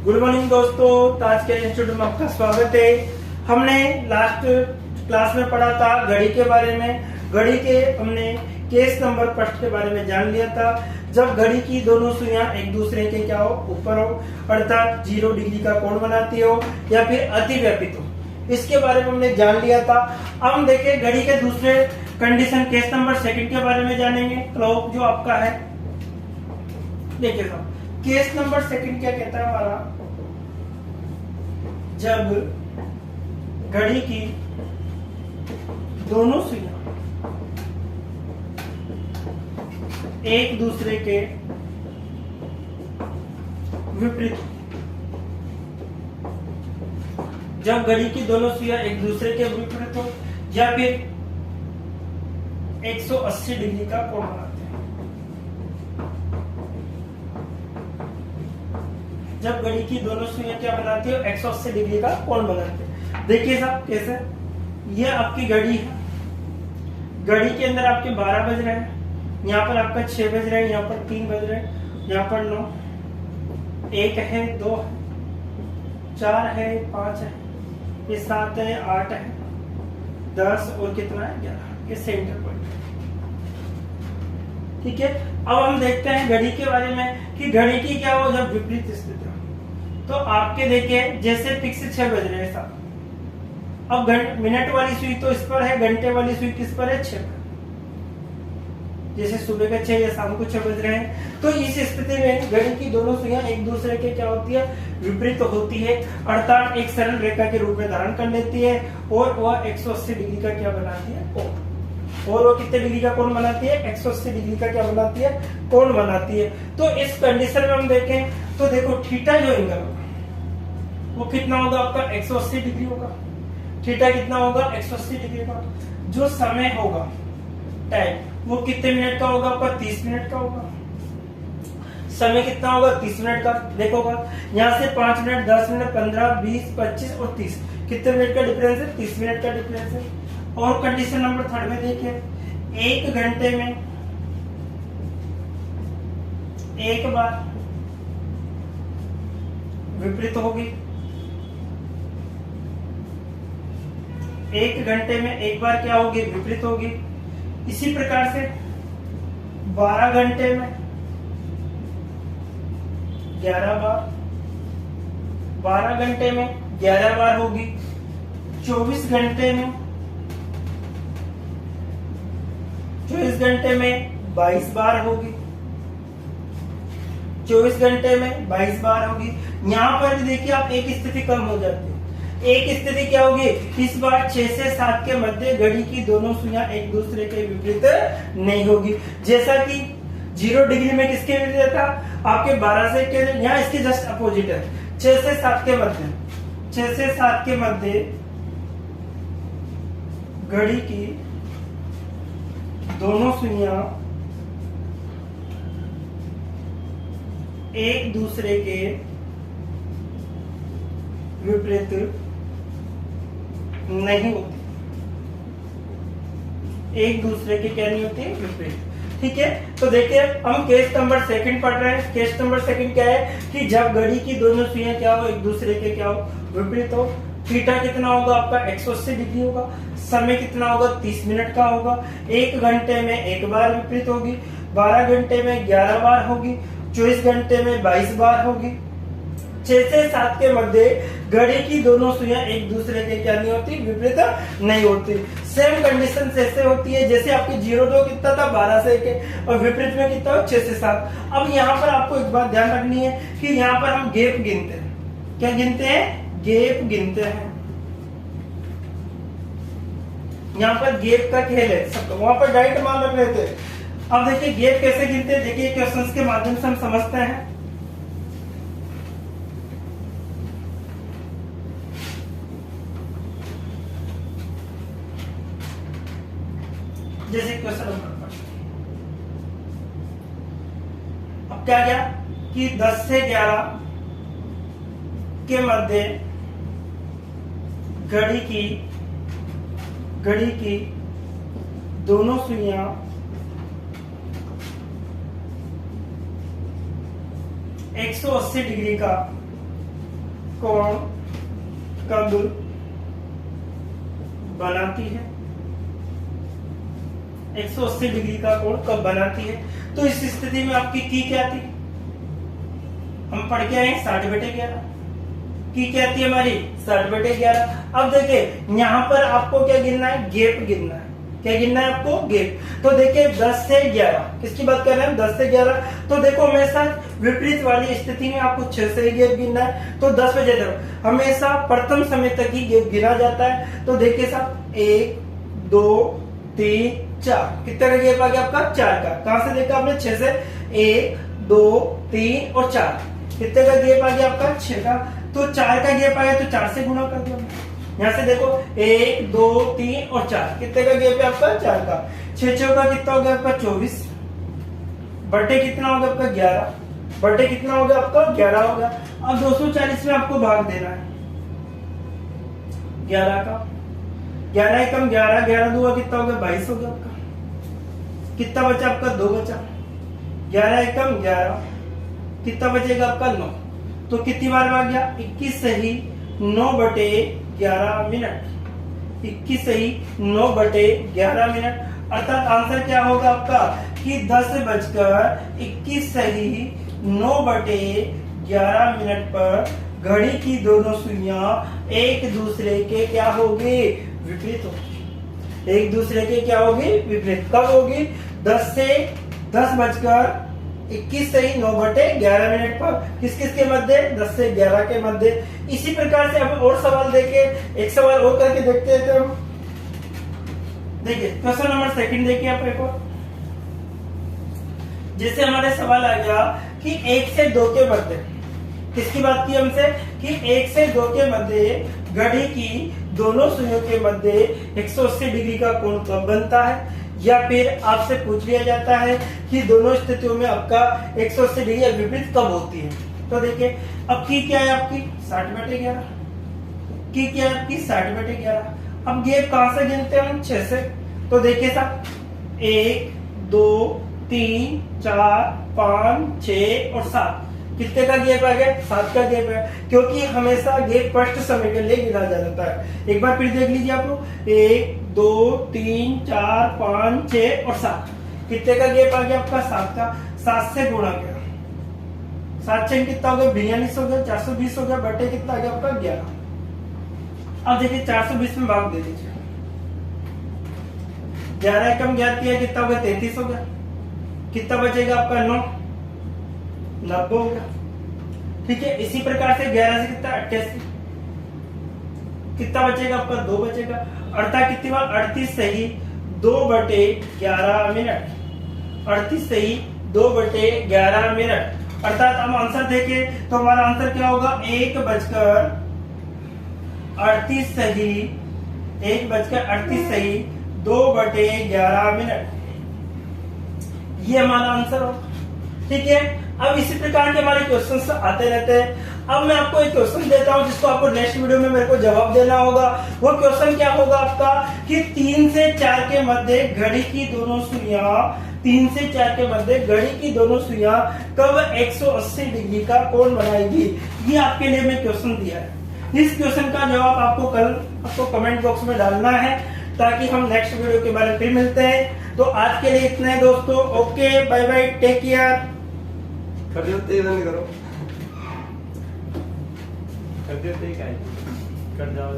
Good morning दोस्तों, आज के इंस्टीट्यूट में आपका स्वागत है। हमने लास्ट क्लास में पढ़ा था घड़ी के बारे में। घड़ी के हमने केस नंबर फर्स्ट के बारे में जान लिया था। जब घड़ी की दोनों सुइयां एक दूसरे के क्या हो, ऊपर हो, अर्थात 0 डिग्री का कोण बनाती हो या फिर अतिव्यापित हो, इसके बारे में हमने जान लिया था। अब हम देखें घड़ी के दूसरे कंडीशन केस नंबर सेकंड के बारे में जानेंगे। क्लॉक जो आपका है, देखिए साहब, केस नंबर सेकंड क्या कहता है हमारा, जब घड़ी की दोनों सुइयां एक दूसरे के विपरीत, जब घड़ी की दोनों सुइयां एक दूसरे के विपरीत हो या फिर 180 डिग्री का कोण बनाते हैं। जब घड़ी की दोनों सुइयां क्या बनाती है, 180 डिग्री का कोण बनाते हैं। देखिए साहब कैसे, ये आपकी घड़ी है। घड़ी के अंदर आपके 12 बज रहे हैं, यहाँ पर आपका 6 बज रहे हैं, यहाँ पर 3 बज रहे हैं, यहाँ पर 9, 1 है, 2 है, 4 है, 5 है, ये 7 है, 8 है, 10 और कितना है, 11। ये सेंटर पॉइंट है। ठीक है, अब हम देखते हैं घड़ी के बारे में कि घड़ी की क्या हो जब विपरीत स्थिति हो। तो आपके देखिए जैसे फिक्स 6 बज रहे हैं साहब, अब मिनट वाली सुई तो इस पर है, घंटे वाली सुई किस पर है, 6 पर। जैसे सुबह के 6 या शाम को 6 बज रहे हैं, तो इस स्थिति में घड़ी की दोनों सुइयां एक दूसरे के क्या होती है, विपरीत होती है, अर्थात एक सरल रेखा के रूप में धारण कर लेती है और वह 180 डिग्री का क्या बनाती है, कोण। और वो कितने डिग्री का कोण बनाती है, 180 डिग्री का क्या बनाती है, कोण बनाती है। तो इस कंडीशन में हम देखें तो देखो थीटा जो एंगल होगा वो कितना होगा आपका, 180 डिग्री होगा। थीटा कितना होगा, 180 डिग्री का। जो समय होगा, टाइम, वो कितने मिनट का होगा आपका, 30 मिनट का होगा। समय कितना होगा, 30 मिनट का। देखोगा यहाँ से 5 मिनट, 10 मिनट, 15, 20, 25 और 30, कितने मिनट का डिफरेंस है, 30 मिनट का डिफरेंस है। और कंडीशन नंबर 3 में देखिए, 1 घंटे में एक बार विपरीत होगी, 1 घंटे में एक बार क्या होगी, विपरीत होगी। इसी प्रकार से 12 घंटे में 11 बार, 12 घंटे में 11 बार होगी। 24 घंटे में 22 बार होगी। 24 घंटे में 22 बार होगी। यहाँ पर भी देखिए आप एक स्थिति कम हो जाती है। एक स्थिति क्या होगी, इस बार 6 से 7 के मध्य घड़ी की दोनों सुइयां एक दूसरे के विपरीत नहीं होगी। जैसा कि 0 डिग्री में किसके विपरीत था, आपके 12 से के, यहाँ इसके जस्ट अपोजिट है, 6 से 7 के मध्य, 6 से 7 के मध्य घड़ी की दोनों सुइयां एक दूसरे के विपरीत नहीं होती, एक दूसरे के क्या नहीं होती, विपरीत। ठीक है, तो देखिए हम केस नंबर सेकंड पढ़ रहे हैं। केस नंबर सेकंड क्या है कि जब घड़ी की दोनों सुइयां क्या हो, एक दूसरे के क्या हो, विपरीत हो। थीटा कितना होगा आपका, 180 डिग्री होगा। समय कितना होगा, 30 मिनट का होगा। 1 घंटे में एक बार विपरीत होगी, 12 घंटे में 11 बार होगी, 24 घंटे में 22 बार होगी। 6 से 7 के मध्य घड़ी की दोनों सुइयां एक दूसरे के क्या नहीं होती, विपरीत नहीं होती। सेम कंडीशन ऐसे होती है जैसे आपकी 0-2 कितना था, 12 से 1 और विपरीत में कितना हो, 6 से 7। अब यहाँ पर आपको एक बात ध्यान रखनी है कि यहाँ पर हम गैप गिनते हैं। क्या गिनते हैं, गैप गिनते हैं। यहाँ पर गैप का खेल है सबका, वहां पर डाइट मान रख रहे थे। अब देखिए गैप कैसे गिनते हैं, देखिए क्वेश्चंस के माध्यम से हम समझते हैं। जैसे क्वेश्चन नंबर, अब क्या क्या कि 10 से 11 के मध्य घड़ी की दोनों सुइयां 180 डिग्री का कोण कब बनाती है, 180 डिग्री का कोण कब बनाती है। तो इस स्थिति में आपकी की क्या थी, हम पढ़ के आए 60/11, की क्या थी हमारी 60/11। अब देखिए यहाँ पर आपको क्या गिनना है, गैप गिनना है। क्या गिनना है आपको, गैप। तो देखिए 10 से 11 किसकी बात कर रहे हैं, 10 से 11। तो देखो हमेशा विपरीत वाली स्थिति में आपको 6 से गैप गिनना है। तो 10 बजे तक हमेशा प्रथम समय तक ही गैप गिना जाता है। तो देखिए साहब 1 2 3 4, कितने का गैप आ गया आपका, 4 का। कहां से देखा आपने, 6 से, 1 2 3 और 4, कितने का गैप आ गया आपका, 6 का। तो 4 का गैप आ गया तो 4 से गुणा कर दिया। यहाँ से देखो 1 2 3 और 4, कितने का गैप है आपका, 4 का। 6 6 का कितना हो गया आपका, 24, बटे कितना हो गया आपका, 11, बटे कितना हो गया आपका, 11 हो गया। अब 240 में आपको भाग देना है 11 का, 11 एकम 11, 11 दूगा कितना हो गया, 22 हो गया आपका। कितना बचा आपका, 2 बचा। 11 एकम 11, कितना बचेगा आपका, 9। तो कितनी बार भाग गया, 21 सही 9/11 मिनट, 21 सही 9/11 मिनट। अर्थात आंसर क्या होगा आपका कि 10:21 सही 9/11 मिनट पर घड़ी की दोनों सुइयां एक दूसरे के क्या होगी, विपरीत होगी। एक दूसरे के क्या होगी, विपरीत। कब होगी, 10:21 सही 9/11 मिनट पर, किस किस के मध्य, 10 से 11 के मध्य। इसी प्रकार से हम और सवाल देखे, एक सवाल और करके देखते हैं। तो हम देखिए क्वेश्चन नंबर 2 देखिए आप एक और। जैसे हमारे सवाल आ गया कि 1 से 2 के मध्य, किसकी बात की हमसे कि 1 से 2 के मध्य घड़ी की दोनों सुइयों के मध्य 180 डिग्री का कोण कब बनता है, या फिर आपसे पूछ लिया जाता है कि दोनों स्थितियों में आपका 180 डिग्री विपरीत कब होती है। तो देखिए अब की क्या है आपकी 60/11, की क्या है आपकी 60/11। अब गैप कहां से गिनते हैं हम, 6 से। तो देखिए साहब 1 2 3 4 5 6 और 7, कितने का गैप आ गया, 7 का गैप है। क्योंकि हमेशा गैप फर्स्ट समय के लिए गिना जाता है। एक बार फिर देख लीजिए आप लोग, 1 2 3 4 5 6 और 7, कितने का गैप आ गया आपका, 7 का। 7 से गुणा किया, 7 से कितना हो गया, 42 हो गया, 420 हो गया, बटे कितना आ गया आपका, 11। अब देखिए 420 में भाग दे दीजिए, 11 एकम 11 किया, कितना हो गया, 33 हो गया। कितना बचेगा आपका, 9, 90 हो गया। ठीक है, इसी प्रकार से 11 से कितना, 88, कितना बचेगा आपका, 2 बचेगा। अर्थात कितनी बार, 38 सही 2/11 मिनट, 38 सही 2/11 मिनट। अर्थात हम आंसर देखें तो हमारा आंसर क्या होगा, 1:38 सही 1:38 सही 2/11 मिनट, ये हमारा आंसर होगा। ठीक है, अब इसी प्रकार के हमारे क्वेश्चंस आते रहते हैं। अब मैं आपको एक क्वेश्चन देता हूं जिसको आपको नेक्स्ट वीडियो में मेरे को जवाब देना होगा। वो क्वेश्चन क्या होगा आपका कि 3 से 4 के मध्य घड़ी की दोनों सुइयां, 3 से 4 के मध्य घड़ी की दोनों सुइयां कब 180 डिग्री का कोण बनाएगी। ये आपके लिए मैं क्वेश्चन दिया है। इस क्वेश्चन का जवाब आपको कल आपको कमेंट बॉक्स में डालना है, ताकि हम नेक्स्ट वीडियो के बारे में फिर मिलते हैं। तो आज के लिए इतना है दोस्तों। Okay, bye bye, take care. कर देते क्या कर जाओ।